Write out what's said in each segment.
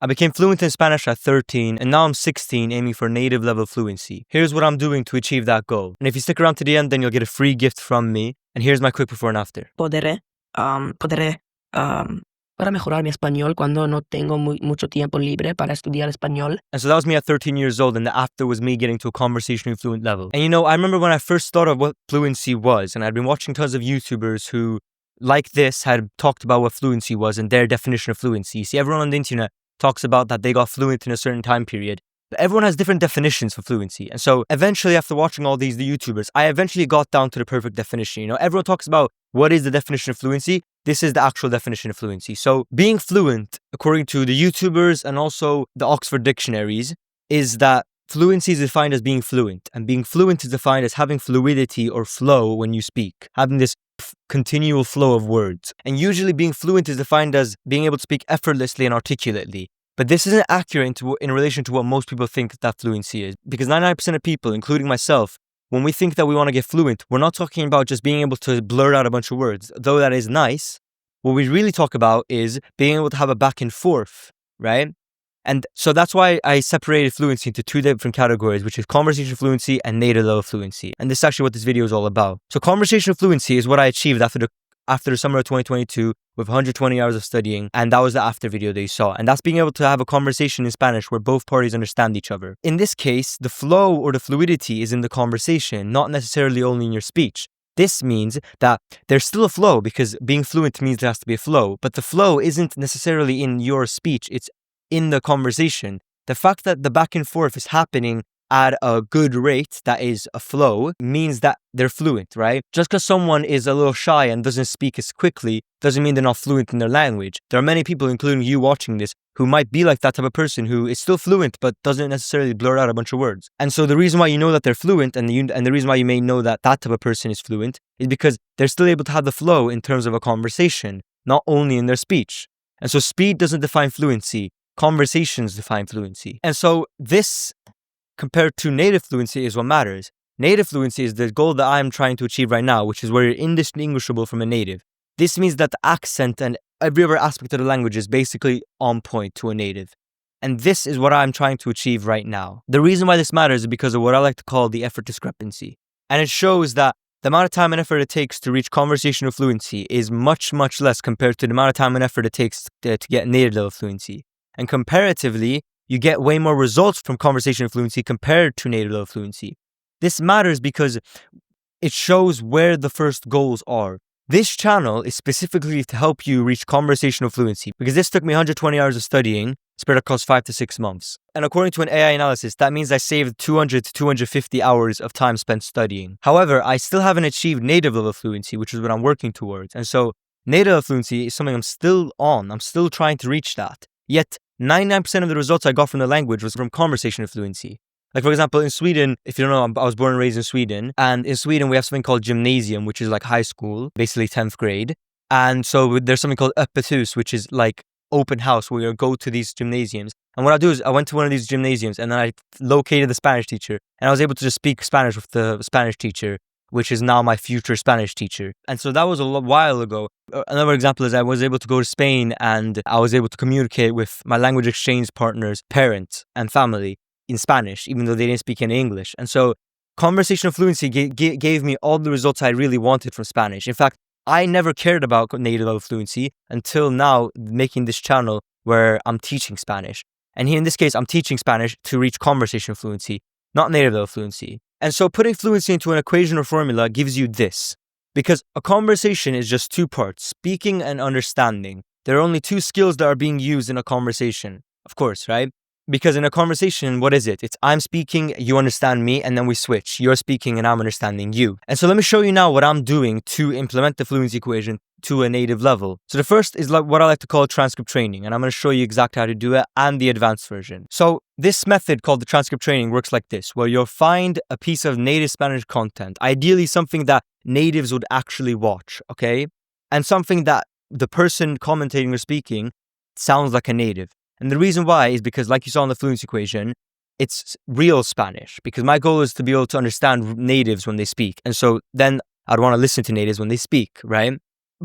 I became fluent in Spanish at 13, and now I'm 16, aiming for native level fluency. Here's what I'm doing to achieve that goal. And if you stick around to the end, then you'll get a free gift from me. And here's my quick before and after. Podré para mejorar mi español cuando no tengo mucho tiempo libre para estudiar español. And so that was me at 13 years old, and the after was me getting to a conversationally fluent level. And I remember when I first thought of what fluency was, and I'd been watching tons of YouTubers who, like this, had talked about what fluency was and their definition of fluency. You see, everyone on the internet talks about that they got fluent in a certain time period. But everyone has different definitions for fluency. And so eventually, after watching all these YouTubers, I eventually got down to the perfect definition. Everyone talks about what is the definition of fluency. This is the actual definition of fluency. So being fluent, according to the YouTubers and also the Oxford dictionaries, is that fluency is defined as being fluent. And being fluent is defined as having fluidity or flow when you speak, having this continual flow of words. And usually being fluent is defined as being able to speak effortlessly and articulately. But this isn't accurate in relation to what most people think that fluency is. Because 99% of people, including myself, when we think that we want to get fluent, we're not talking about just being able to blurt out a bunch of words. Though that is nice, what we really talk about is being able to have a back and forth, right? And so that's why I separated fluency into two different categories, which is conversational fluency and native level fluency. And this is actually what this video is all about. So conversational fluency is what I achieved after the summer of 2022 with 120 hours of studying, and that was the after video that you saw. And that's being able to have a conversation in Spanish where both parties understand each other. In this case, the flow or the fluidity is in the conversation, not necessarily only in your speech. This means that there's still a flow, because being fluent means there has to be a flow, but the flow isn't necessarily in your speech, it's in the conversation. The fact that the back and forth is happening at a good rate, that is a flow, means that they're fluent, right? Just because someone is a little shy and doesn't speak as quickly doesn't mean they're not fluent in their language. There are many people, including you watching this, who might be like that type of person who is still fluent but doesn't necessarily blurt out a bunch of words. And so the reason why you know that they're fluent and the reason why you may know that that type of person is fluent is because they're still able to have the flow in terms of a conversation, not only in their speech. And so speed doesn't define fluency. Conversations define fluency. And so this, compared to native fluency, is what matters. Native fluency is the goal that I'm trying to achieve right now, which is where you're indistinguishable from a native. This means that the accent and every other aspect of the language is basically on point to a native. And this is what I'm trying to achieve right now. The reason why this matters is because of what I like to call the effort discrepancy. And it shows that the amount of time and effort it takes to reach conversational fluency is much, much less compared to the amount of time and effort it takes to get native level fluency. And comparatively, you get way more results from conversational fluency compared to native level fluency. This matters because it shows where the first goals are. This channel is specifically to help you reach conversational fluency, because this took me 120 hours of studying, spread across 5 to 6 months. And according to an AI analysis, that means I saved 200 to 250 hours of time spent studying. However, I still haven't achieved native level fluency, which is what I'm working towards. And so native level fluency is something I'm still on. I'm still trying to reach that. Yet 99% of the results I got from the language was from conversational fluency. Like, for example, in Sweden, if you don't know, I was born and raised in Sweden. And in Sweden, we have something called gymnasium, which is like high school, basically 10th grade. And so there's something called öppet hus, which is like open house, where you go to these gymnasiums. And what I do is I went to one of these gymnasiums and then I located the Spanish teacher. And I was able to just speak Spanish with the Spanish teacher, which is now my future Spanish teacher. And so that was a while ago. Another example is I was able to go to Spain and I was able to communicate with my language exchange partners, parents and family in Spanish, even though they didn't speak any English. And so conversational fluency gave me all the results I really wanted from Spanish. In fact, I never cared about native level fluency until now, making this channel where I'm teaching Spanish. And here in this case, I'm teaching Spanish to reach conversational fluency, not native level fluency. And so putting fluency into an equation or formula gives you this. Because a conversation is just two parts, speaking and understanding. There are only two skills that are being used in a conversation, of course, right? Because in a conversation, what is it? It's I'm speaking, you understand me, and then we switch. You're speaking and I'm understanding you. And so let me show you now what I'm doing to implement the fluency equation to a native level. So the first is like what I like to call transcript training, and I'm going to show you exactly how to do it and the advanced version. So this method called the transcript training works like this, where you'll find a piece of native Spanish content, ideally something that natives would actually watch, okay? And something that the person commentating or speaking sounds like a native. And the reason why is because, like you saw in the fluency equation, it's real Spanish, because my goal is to be able to understand natives when they speak. And so then I'd want to listen to natives when they speak, right?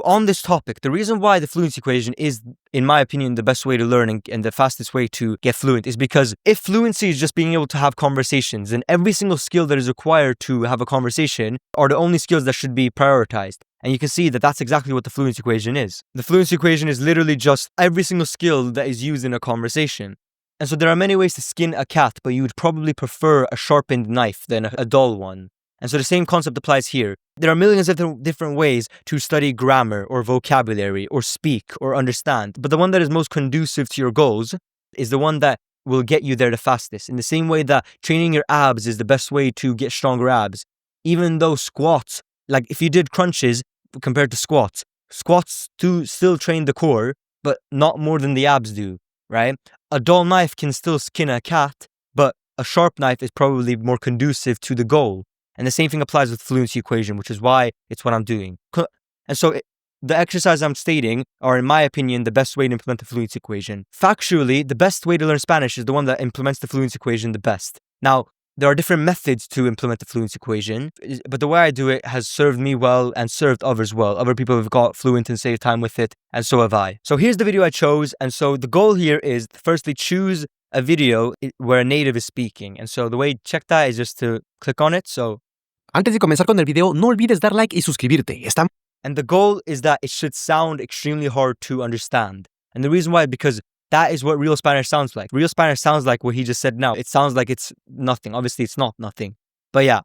on this topic, the reason why the fluency equation is, in my opinion, the best way to learn and the fastest way to get fluent is because if fluency is just being able to have conversations, then every single skill that is required to have a conversation are the only skills that should be prioritized. And you can see that that's exactly what the fluency equation is. The fluency equation is literally just every single skill that is used in a conversation. And so there are many ways to skin a cat, but you would probably prefer a sharpened knife than a dull one. And so the same concept applies here. There are millions of different ways to study grammar or vocabulary or speak or understand, but the one that is most conducive to your goals is the one that will get you there the fastest. In the same way that training your abs is the best way to get stronger abs, even though squats, like if you did crunches compared to squats do still train the core, but not more than the abs do, right? A dull knife can still skin a cat, but a sharp knife is probably more conducive to the goal. And the same thing applies with fluency equation, which is why it's what I'm doing. And so the exercise I'm stating are, in my opinion, the best way to implement the fluency equation. Factually, the best way to learn Spanish is the one that implements the fluency equation the best. Now, there are different methods to implement the fluency equation, but the way I do it has served me well and served others well. Other people have got fluent and saved time with it, and so have I. So here's the video I chose, and so the goal here is to firstly choose a video where a native is speaking. And so the way to check that is just to click on it. So Antes de comenzar con el video, no olvides dar like y suscribirte. And the goal is that it should sound extremely hard to understand. And the reason why, because that is what real Spanish sounds like. Real Spanish sounds like what he just said now. It sounds like it's nothing. Obviously, it's not nothing. But yeah.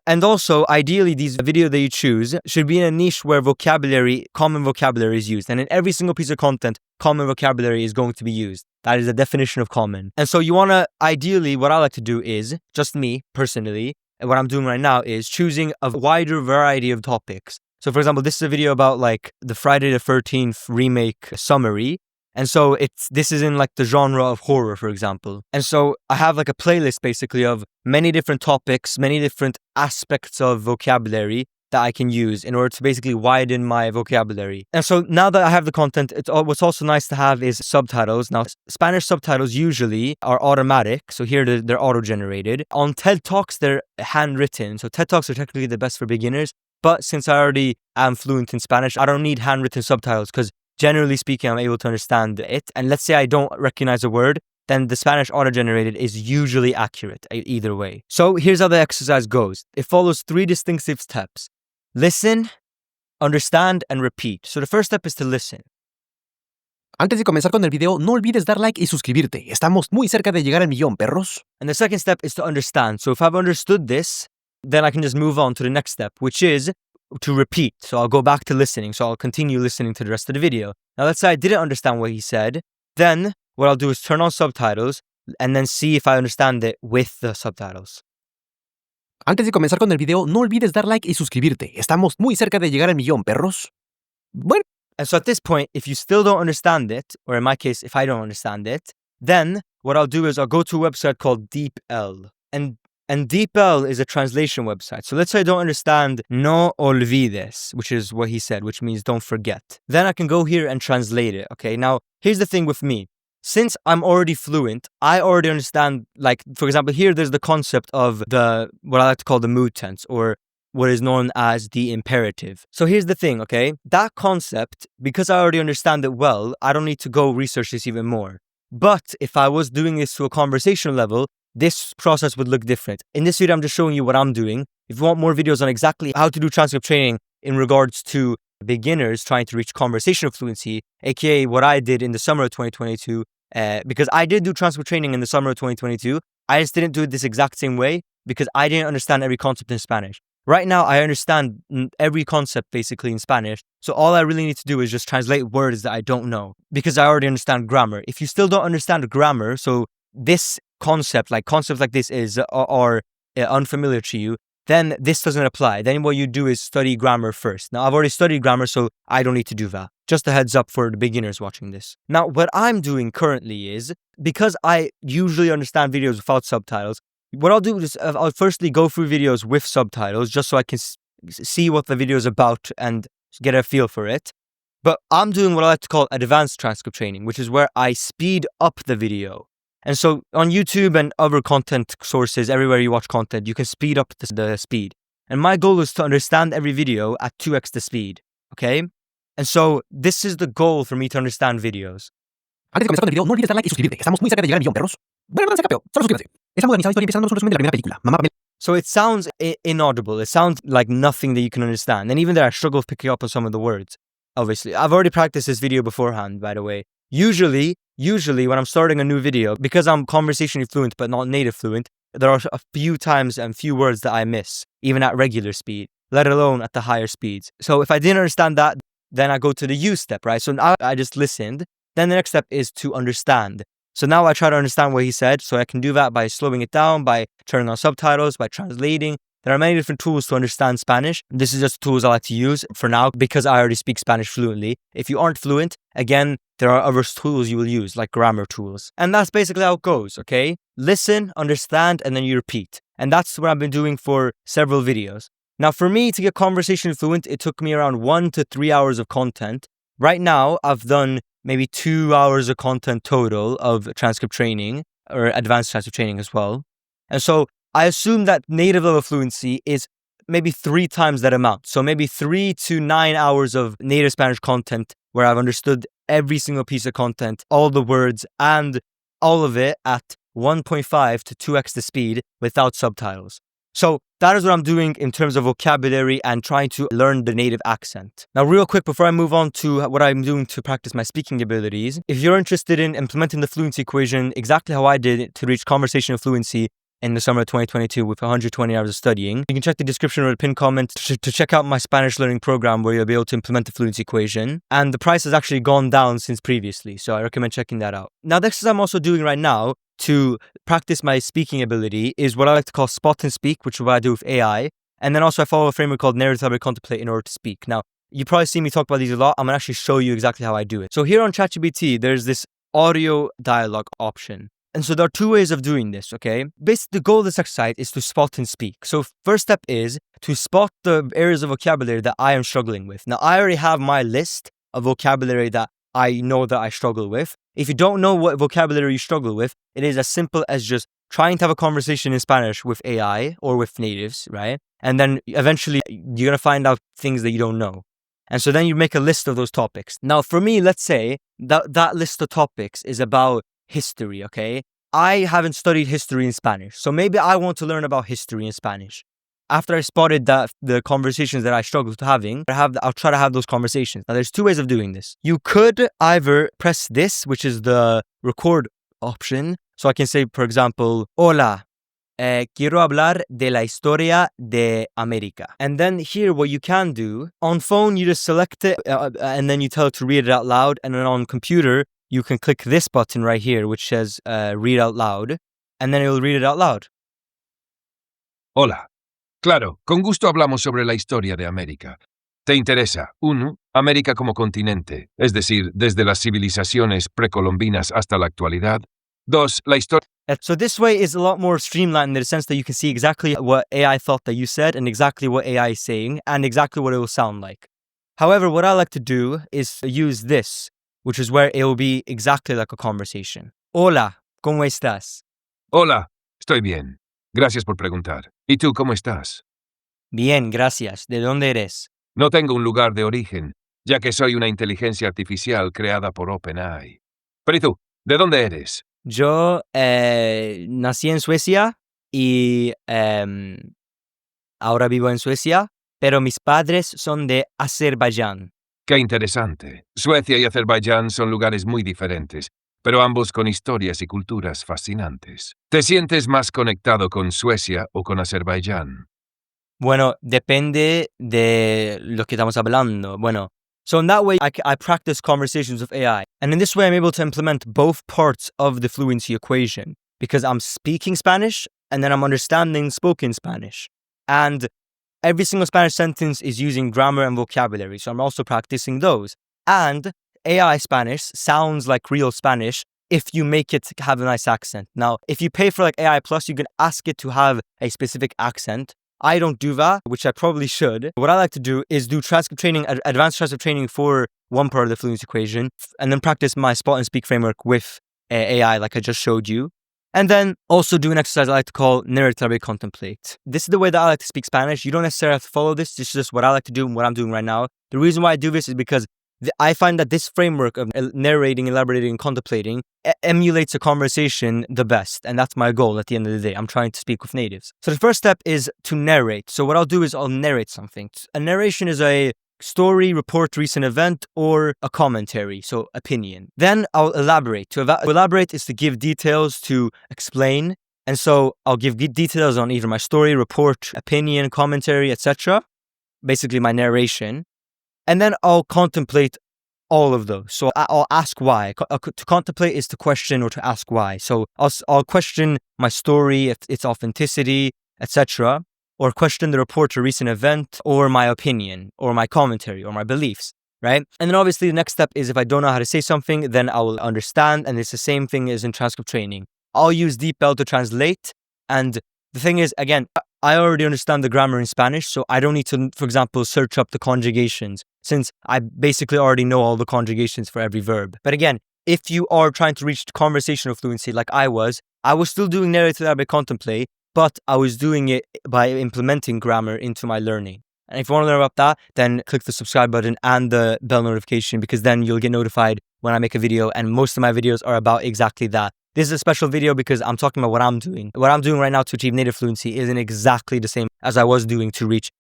And also, ideally, these video that you choose should be in a niche where common vocabulary is used. And in every single piece of content, common vocabulary is going to be used. That is the definition of common. And so you want to, ideally, what I like to do is, just me, personally, and what I'm doing right now is choosing a wider variety of topics. So for example, this is a video about like the Friday the 13th remake summary. And so this is in like the genre of horror, for example. And so I have like a playlist basically of many different topics, many different aspects of vocabulary that I can use in order to basically widen my vocabulary. And so now that I have the content, what's also nice to have is subtitles. Now, Spanish subtitles usually are automatic. So here they're auto-generated. On TED Talks, they're handwritten. So TED Talks are technically the best for beginners. But since I already am fluent in Spanish, I don't need handwritten subtitles because generally speaking, I'm able to understand it. And let's say I don't recognize a word, then the Spanish auto-generated is usually accurate either way. So here's how the exercise goes. It follows 3 distinctive steps. Listen, understand, and repeat. So the first step is to listen. Antes de comenzar con el video, no olvides dar like y suscribirte. Estamos muy cerca de llegar al millón, perros. And the second step is to understand. So if I've understood this, then I can just move on to the next step, which is to repeat. So I'll go back to listening. So I'll continue listening to the rest of the video. Now let's say I didn't understand what he said. Then what I'll do is turn on subtitles and then see if I understand it with the subtitles. Antes de comenzar con el video, no olvides dar like y suscribirte. Estamos muy cerca de llegar al millón, perros. Bueno. And so at this point, if you still don't understand it, or in my case, if I don't understand it, then what I'll do is I'll go to a website called DeepL. And DeepL is a translation website. So let's say I don't understand no olvides, which is what he said, which means don't forget. Then I can go here and translate it, okay? Now, here's the thing with me. Since I'm already fluent, I already understand, like, for example, here there's the concept of what I like to call the mood tense, or what is known as the imperative. So here's the thing, okay? That concept, because I already understand it well, I don't need to go research this even more. But if I was doing this to a conversational level, this process would look different. In this video, I'm just showing you what I'm doing. If you want more videos on exactly how to do transcript training in regards to beginners trying to reach conversational fluency, aka what I did in the summer of 2022, because I did do transcript training in the summer of 2022, I just didn't do it this exact same way because I didn't understand every concept in Spanish. Right now, I understand every concept basically in Spanish, so all I really need to do is just translate words that I don't know because I already understand grammar. If you still don't understand grammar, so this concepts like this are unfamiliar to you, then this doesn't apply. Then what you do is study grammar first. Now, I've already studied grammar, so I don't need to do that. Just a heads up for the beginners watching this. Now, what I'm doing currently is, because I usually understand videos without subtitles, what I'll do is I'll firstly go through videos with subtitles just so I can see what the video is about and get a feel for it. But I'm doing what I like to call advanced transcript training, which is where I speed up the video. And so on YouTube and other content sources, everywhere you watch content, you can speed up the speed. And my goal is to understand every video at 2x the speed, okay? And so this is the goal for me to understand videos. Antes de comenzar con el video, no olvides dar like y suscribirte. Estamos muy cerca de llegar al millón, perros. Bueno, no se campeó. Solo suscríbanse. Esa modernizada historia empieza dándonos un resumen de la primera película. Mamá Pamela. So it sounds inaudible. It sounds like nothing that you can understand. And even there, I struggle with picking up on some of the words. Obviously, I've already practiced this video beforehand, by the way. Usually when I'm starting a new video, because I'm conversationally fluent but not native fluent, there are a few times and few words that I miss, even at regular speed, let alone at the higher speeds. So if I didn't understand that, then I go to the use step, right? So now I just listened. Then the next step is to understand. So now I try to understand what he said. So I can do that by slowing it down, by turning on subtitles, by translating. There are many different tools to understand Spanish. This is just tools I like to use for now because I already speak Spanish fluently. If you aren't fluent, again, there are other tools you will use, like grammar tools. And that's basically how it goes, okay? Listen, understand, and then you repeat. And that's what I've been doing for several videos. Now, for me to get conversationally fluent, it took me around 1 to 3 hours of content. Right now, I've done maybe 2 hours of content total of transcript training or advanced transcript training as well. And so I assume that native level fluency is maybe 3 times that amount. So maybe 3 to 9 hours of native Spanish content where I've understood every single piece of content, all the words, and all of it at 1.5 to 2x the speed without subtitles. So that is what I'm doing in terms of vocabulary and trying to learn the native accent. Now, real quick, before I move on to what I'm doing to practice my speaking abilities, if you're interested in implementing the fluency equation exactly how I did it to reach conversational fluency in the summer of 2022 with 120 hours of studying, you can check the description or the pinned comment to check out my Spanish learning program where you'll be able to implement the fluency equation. And the price has actually gone down since previously, so I recommend checking that out. Now, the exercise I'm also doing right now to practice my speaking ability is what I like to call spot and speak, which is what I do with AI. And then also I follow a framework called narrative contemplate in order to speak. Now, you probably see me talk about these a lot. I'm gonna actually show you exactly how I do it. So here on ChatGPT, there's this audio dialogue option. And so there are 2 ways of doing this, okay? Basically, the goal of this exercise is to spot and speak. So first step is to spot the areas of vocabulary that I am struggling with. Now, I already have my list of vocabulary that I know that I struggle with. If you don't know what vocabulary you struggle with, it is as simple as just trying to have a conversation in Spanish with AI or with natives, right? And then eventually you're gonna find out things that you don't know. And so then you make a list of those topics. Now, for me, let's say that list of topics is about history, okay? I haven't studied history in Spanish, so maybe I want to learn about history in Spanish. After I spotted that the conversations that I struggle to having, I'll try to have those conversations. Now, there's 2 ways of doing this. You could either press this, which is the record option. So I can say, for example, Hola, quiero hablar de la historia de América. And then here, what you can do, on phone, you just select it and then you tell it to read it out loud. And then on computer, you can click this button right here, which says read out loud. And then it will read it out loud. Hola. Claro, con gusto hablamos sobre la historia de América. ¿Te interesa? 1. América como continente, es decir, desde las civilizaciones precolombinas hasta la actualidad. 2. La historia. So this way is a lot more streamlined in the sense that you can see exactly what AI thought that you said and exactly what AI is saying and exactly what it will sound like. However, what I like to do is use this, which is where it will be exactly like a conversation. Hola, ¿cómo estás? Hola, estoy bien. Gracias por preguntar. ¿Y tú cómo estás? Bien, gracias. ¿De dónde eres? No tengo un lugar de origen, ya que soy una inteligencia artificial creada por OpenAI. Pero ¿y tú? ¿De dónde eres? Yo nací en Suecia y ahora vivo en Suecia, pero mis padres son de Azerbaiyán. Qué interesante. Suecia y Azerbaiyán son lugares muy diferentes, pero ambos con historias y culturas fascinantes. ¿Te sientes más conectado con Suecia o con Azerbaiyán? Bueno, depende de lo que estamos hablando. Bueno, so in that way, I practice conversations with AI. And in this way, I'm able to implement both parts of the fluency equation because I'm speaking Spanish and then I'm understanding spoken Spanish. And every single Spanish sentence is using grammar and vocabulary. So I'm also practicing those. And AI Spanish sounds like real Spanish if you make it have a nice accent. Now, if you pay for like AI Plus, you can ask it to have a specific accent. I don't do that, which I probably should. What I like to do is do transcript training, advanced transcript training for one part of the fluency equation, and then practice my spot and speak framework with AI like I just showed you. And then also do an exercise I like to call narrative contemplate. This is the way that I like to speak Spanish. You don't necessarily have to follow this. This is just what I like to do and what I'm doing right now. The reason why I do this is because I find that this framework of narrating, elaborating, and contemplating emulates a conversation the best. And that's my goal at the end of the day. I'm trying to speak with natives. So the first step is to narrate. So what I'll do is I'll narrate something. A narration is a story, report, recent event, or a commentary, so opinion. Then I'll elaborate. To elaborate is to give details, to explain. And so I'll give details on either my story, report, opinion, commentary, etc. Basically my narration. And then I'll contemplate all of those. So I'll ask why. To contemplate is to question or to ask why. So I'll question my story, its authenticity, etc. Or question the report or recent event, or my opinion, or my commentary, or my beliefs, right? And then obviously the next step is if I don't know how to say something, then I will understand. And it's the same thing as in transcript training. I'll use DeepL to translate. And the thing is, again, I already understand the grammar in Spanish, so I don't need to, for example, search up the conjugations, since I basically already know all the conjugations for every verb. But again, if you are trying to reach conversational fluency like I was still doing narrate, elaborate, contemplate, but I was doing it by implementing grammar into my learning. And if you want to learn about that, then click the subscribe button and the bell notification, because then you'll get notified when I make a video, and most of my videos are about exactly that. This is a special video because I'm talking about what I'm doing. What I'm doing right now to achieve native fluency isn't exactly the same as I was doing to reach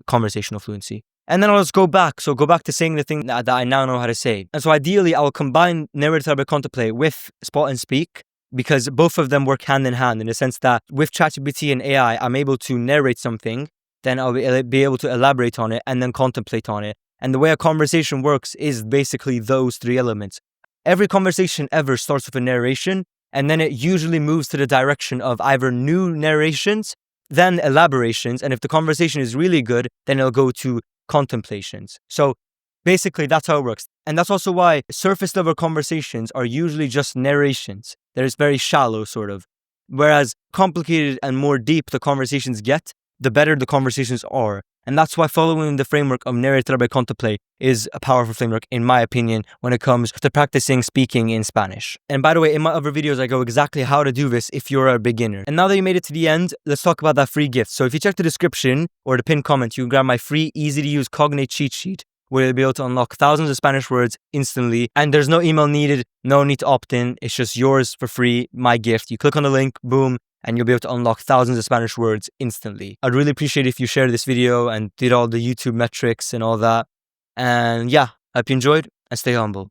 conversational fluency. And then I'll just go back. So go back to saying the thing that I now know how to say. And so ideally, I will combine narrate, elaborate, contemplate with spot and speak, because both of them work hand in hand in the sense that with ChatGPT and AI, I'm able to narrate something, then I'll be able to elaborate on it and then contemplate on it. And the way a conversation works is basically those three elements. Every conversation ever starts with a narration, and then it usually moves to the direction of either new narrations, then elaborations, and if the conversation is really good, then it'll go to contemplations. So basically that's how it works. And that's also why surface level conversations are usually just narrations. They're very shallow, sort of. Whereas complicated and more deep the conversations get, the better the conversations are. And that's why following the framework of narrate, elaborate, contemplate is a powerful framework, in my opinion, when it comes to practicing speaking in Spanish. And by the way, in my other videos, I go exactly how to do this if you're a beginner. And now that you made it to the end, let's talk about that free gift. So if you check the description or the pinned comment, you can grab my free, easy-to-use Cognate cheat sheet, where you'll be able to unlock thousands of Spanish words instantly. And there's no email needed, no need to opt in. It's just yours for free, my gift. You click on the link, boom, and you'll be able to unlock thousands of Spanish words instantly. I'd really appreciate if you shared this video and did all the YouTube metrics and all that. And yeah, hope you enjoyed, and stay humble.